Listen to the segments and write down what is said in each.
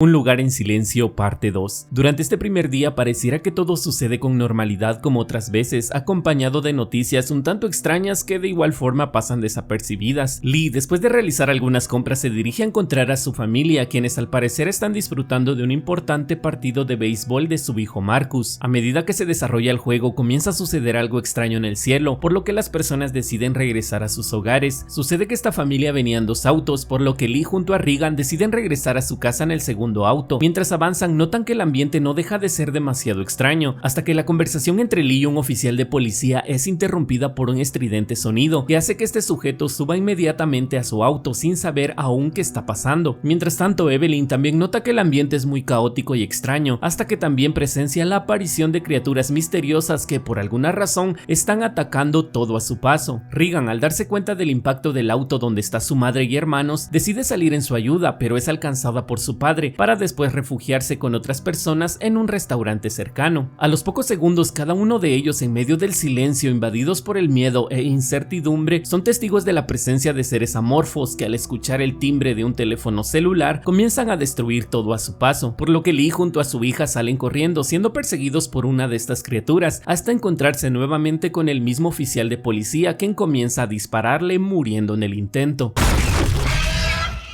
Un lugar en silencio, parte 2. Durante este primer día pareciera que todo sucede con normalidad como otras veces, acompañado de noticias un tanto extrañas que de igual forma pasan desapercibidas. Lee, después de realizar algunas compras, se dirige a encontrar a su familia, quienes al parecer están disfrutando de un importante partido de béisbol de su hijo Marcus. A medida que se desarrolla el juego, comienza a suceder algo extraño en el cielo, por lo que las personas deciden regresar a sus hogares. Sucede que esta familia venía en dos autos, por lo que Lee junto a Regan deciden regresar a su casa en el segundo auto. Mientras avanzan, notan que el ambiente no deja de ser demasiado extraño, hasta que la conversación entre Lee y un oficial de policía es interrumpida por un estridente sonido que hace que este sujeto suba inmediatamente a su auto sin saber aún qué está pasando. Mientras tanto, Evelyn también nota que el ambiente es muy caótico y extraño, hasta que también presencia la aparición de criaturas misteriosas que por alguna razón están atacando todo a su paso. Regan, al darse cuenta del impacto del auto donde está su madre y hermanos, decide salir en su ayuda, pero es alcanzada por su padre, para después refugiarse con otras personas en un restaurante cercano. A los pocos segundos, cada uno de ellos, en medio del silencio, invadidos por el miedo e incertidumbre, son testigos de la presencia de seres amorfos que al escuchar el timbre de un teléfono celular comienzan a destruir todo a su paso, por lo que Lee junto a su hija salen corriendo, siendo perseguidos por una de estas criaturas, hasta encontrarse nuevamente con el mismo oficial de policía, quien comienza a dispararle, muriendo en el intento.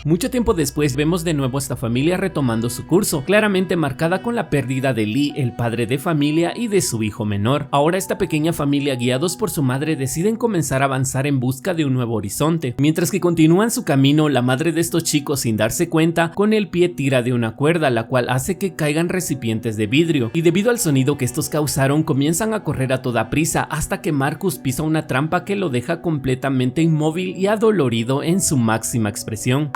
Mucho tiempo después vemos de nuevo a esta familia retomando su curso, claramente marcada con la pérdida de Lee, el padre de familia, y de su hijo menor. Ahora esta pequeña familia, guiados por su madre, deciden comenzar a avanzar en busca de un nuevo horizonte. Mientras que continúan su camino, la madre de estos chicos, sin darse cuenta, con el pie tira de una cuerda, la cual hace que caigan recipientes de vidrio, y debido al sonido que estos causaron, comienzan a correr a toda prisa hasta que Marcus pisa una trampa que lo deja completamente inmóvil y adolorido en su máxima expresión.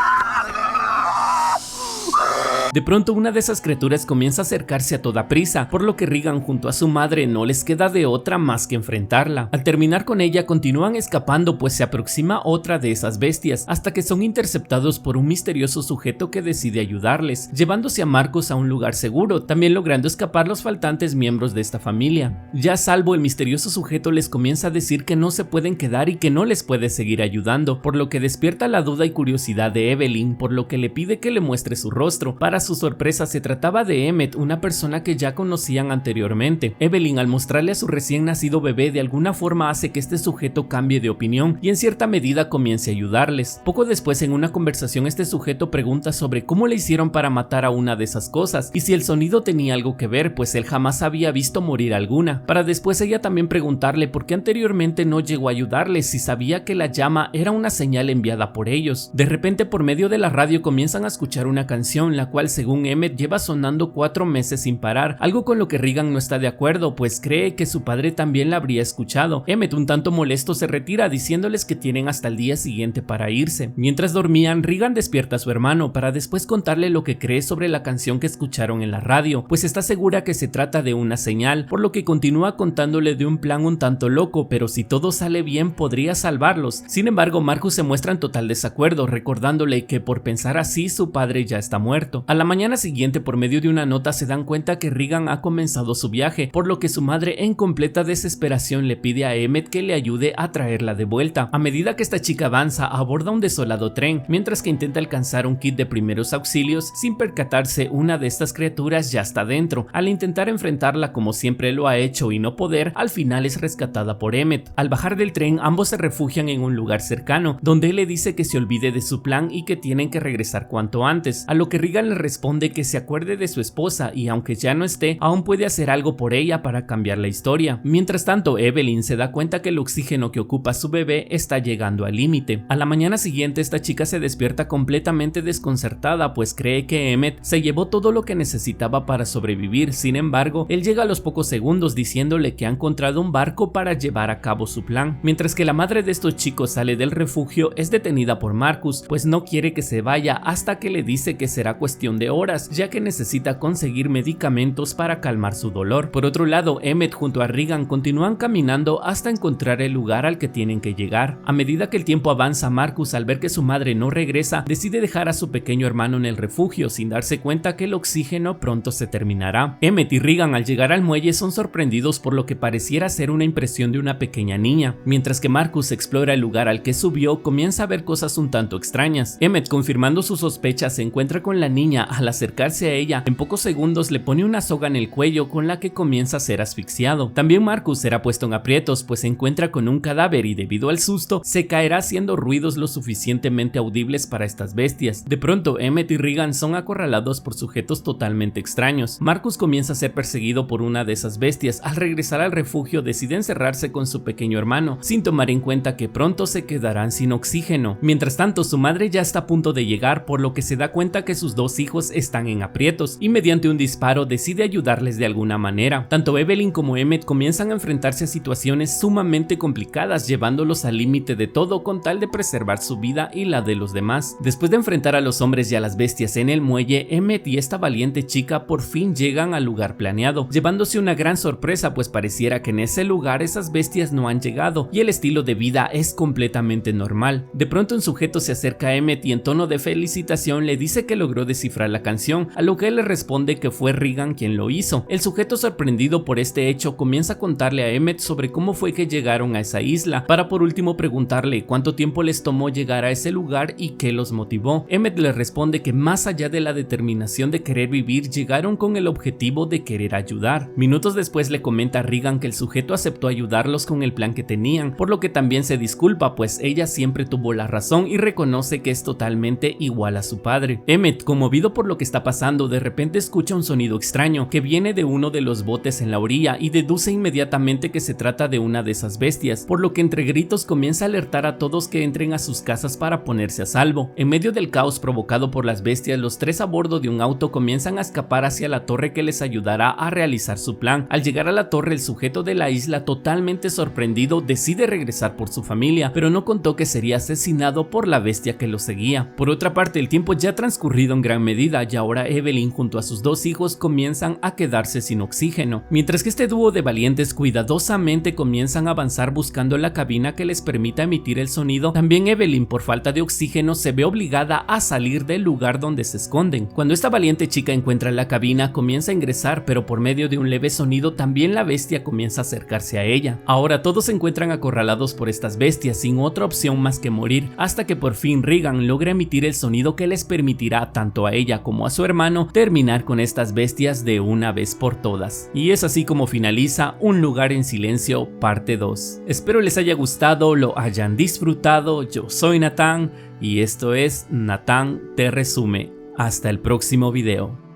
De pronto una de esas criaturas comienza a acercarse a toda prisa, por lo que Regan junto a su madre no les queda de otra más que enfrentarla. Al terminar con ella continúan escapando, pues se aproxima otra de esas bestias, hasta que son interceptados por un misterioso sujeto que decide ayudarles, llevándose a Marcus a un lugar seguro, también logrando escapar los faltantes miembros de esta familia. Ya a salvo, el misterioso sujeto les comienza a decir que no se pueden quedar y que no les puede seguir ayudando, por lo que despierta la duda y curiosidad de Evelyn, por lo que le pide que le muestre su rostro. Para su sorpresa, se trataba de Emmett, una persona que ya conocían anteriormente. Evelyn, al mostrarle a su recién nacido bebé, de alguna forma hace que este sujeto cambie de opinión y en cierta medida comience a ayudarles. Poco después, en una conversación, este sujeto pregunta sobre cómo le hicieron para matar a una de esas cosas y si el sonido tenía algo que ver, pues él jamás había visto morir alguna, para después ella también preguntarle por qué anteriormente no llegó a ayudarles si sabía que la llama era una señal enviada por ellos. De repente, por medio de la radio comienzan a escuchar una canción, la cual según Emmett lleva sonando 4 meses sin parar, algo con lo que Regan no está de acuerdo, pues cree que su padre también la habría escuchado. Emmett, un tanto molesto, se retira diciéndoles que tienen hasta el día siguiente para irse. Mientras dormían, Regan despierta a su hermano para después contarle lo que cree sobre la canción que escucharon en la radio, pues está segura que se trata de una señal, por lo que continúa contándole de un plan un tanto loco, pero si todo sale bien podría salvarlos. Sin embargo, Marcus se muestra en total desacuerdo, recordándole que por pensar así su padre ya está muerto. A la mañana siguiente, por medio de una nota, se dan cuenta que Regan ha comenzado su viaje, por lo que su madre, en completa desesperación, le pide a Emmett que le ayude a traerla de vuelta. A medida que esta chica avanza, aborda un desolado tren, mientras que intenta alcanzar un kit de primeros auxilios. Sin percatarse, una de estas criaturas ya está dentro. Al intentar enfrentarla como siempre lo ha hecho y no poder, al final es rescatada por Emmett. Al bajar del tren, ambos se refugian en un lugar cercano, donde él le dice que se olvide de su plan y que tienen que regresar cuanto antes, a lo que Regan le responde que se acuerde de su esposa y aunque ya no esté, aún puede hacer algo por ella para cambiar la historia. Mientras tanto, Evelyn se da cuenta que el oxígeno que ocupa su bebé está llegando al límite. A la mañana siguiente, esta chica se despierta completamente desconcertada, pues cree que Emmett se llevó todo lo que necesitaba para sobrevivir. Sin embargo, él llega a los pocos segundos diciéndole que ha encontrado un barco para llevar a cabo su plan. Mientras que la madre de estos chicos sale del refugio, es detenida por Marcus, pues no quiere que se vaya hasta que le dice que será cuestión de horas, ya que necesita conseguir medicamentos para calmar su dolor. Por otro lado, Emmett junto a Regan continúan caminando hasta encontrar el lugar al que tienen que llegar. A medida que el tiempo avanza, Marcus, al ver que su madre no regresa, decide dejar a su pequeño hermano en el refugio, sin darse cuenta que el oxígeno pronto se terminará. Emmett y Regan, al llegar al muelle, son sorprendidos por lo que pareciera ser una impresión de una pequeña niña. Mientras que Marcus explora el lugar al que subió, comienza a ver cosas un tanto extrañas. Emmett, confirmando sus sospechas, se encuentra con la niña al acercarse a ella, en pocos segundos le pone una soga en el cuello con la que comienza a ser asfixiado. También Marcus será puesto en aprietos, pues se encuentra con un cadáver y debido al susto se caerá haciendo ruidos lo suficientemente audibles para estas bestias. De pronto Emmett y Regan son acorralados por sujetos totalmente extraños. Marcus comienza a ser perseguido por una de esas bestias. Al regresar al refugio decide encerrarse con su pequeño hermano, sin tomar en cuenta que pronto se quedarán sin oxígeno. Mientras tanto, su madre ya está a punto de llegar, por lo que se da cuenta que sus dos hijos están en aprietos y mediante un disparo decide ayudarles de alguna manera. Tanto Evelyn como Emmett comienzan a enfrentarse a situaciones sumamente complicadas, llevándolos al límite de todo con tal de preservar su vida y la de los demás. Después de enfrentar a los hombres y a las bestias en el muelle, Emmett y esta valiente chica por fin llegan al lugar planeado, llevándose una gran sorpresa, pues pareciera que en ese lugar esas bestias no han llegado y el estilo de vida es completamente normal. De pronto un sujeto se acerca a Emmett y en tono de felicitación le dice que logró descifrar la canción, a lo que él le responde que fue Regan quien lo hizo. El sujeto, sorprendido por este hecho, comienza a contarle a Emmett sobre cómo fue que llegaron a esa isla, para por último preguntarle cuánto tiempo les tomó llegar a ese lugar y qué los motivó. Emmett le responde que más allá de la determinación de querer vivir, llegaron con el objetivo de querer ayudar. Minutos después le comenta a Regan que el sujeto aceptó ayudarlos con el plan que tenían, por lo que también se disculpa, pues ella siempre tuvo la razón y reconoce que es totalmente igual a su padre. Emmett, conmovido por lo que está pasando, de repente escucha un sonido extraño que viene de uno de los botes en la orilla y deduce inmediatamente que se trata de una de esas bestias, por lo que entre gritos comienza a alertar a todos que entren a sus casas para ponerse a salvo. En medio del caos provocado por las bestias, los tres a bordo de un auto comienzan a escapar hacia la torre que les ayudará a realizar su plan. Al llegar a la torre, el sujeto de la isla, totalmente sorprendido, decide regresar por su familia, pero no contó que sería asesinado por la bestia que lo seguía. Por otra parte, el tiempo ya ha transcurrido en gran medida y ahora Evelyn junto a sus dos hijos comienzan a quedarse sin oxígeno, mientras que este dúo de valientes cuidadosamente comienzan a avanzar buscando la cabina que les permita emitir el sonido. También Evelyn, por falta de oxígeno, se ve obligada a salir del lugar donde se esconden. Cuando esta valiente chica encuentra la cabina, comienza a ingresar, pero por medio de un leve sonido también la bestia comienza a acercarse a ella. Ahora todos se encuentran acorralados por estas bestias sin otra opción más que morir, hasta que por fin Regan logra emitir el sonido que les permitirá tanto a ella como a su hermano terminar con estas bestias de una vez por todas. Y es así como finaliza Un lugar en silencio parte 2. Espero les haya gustado, lo hayan disfrutado. Yo soy Natán y esto es Natán te resume. Hasta el próximo video.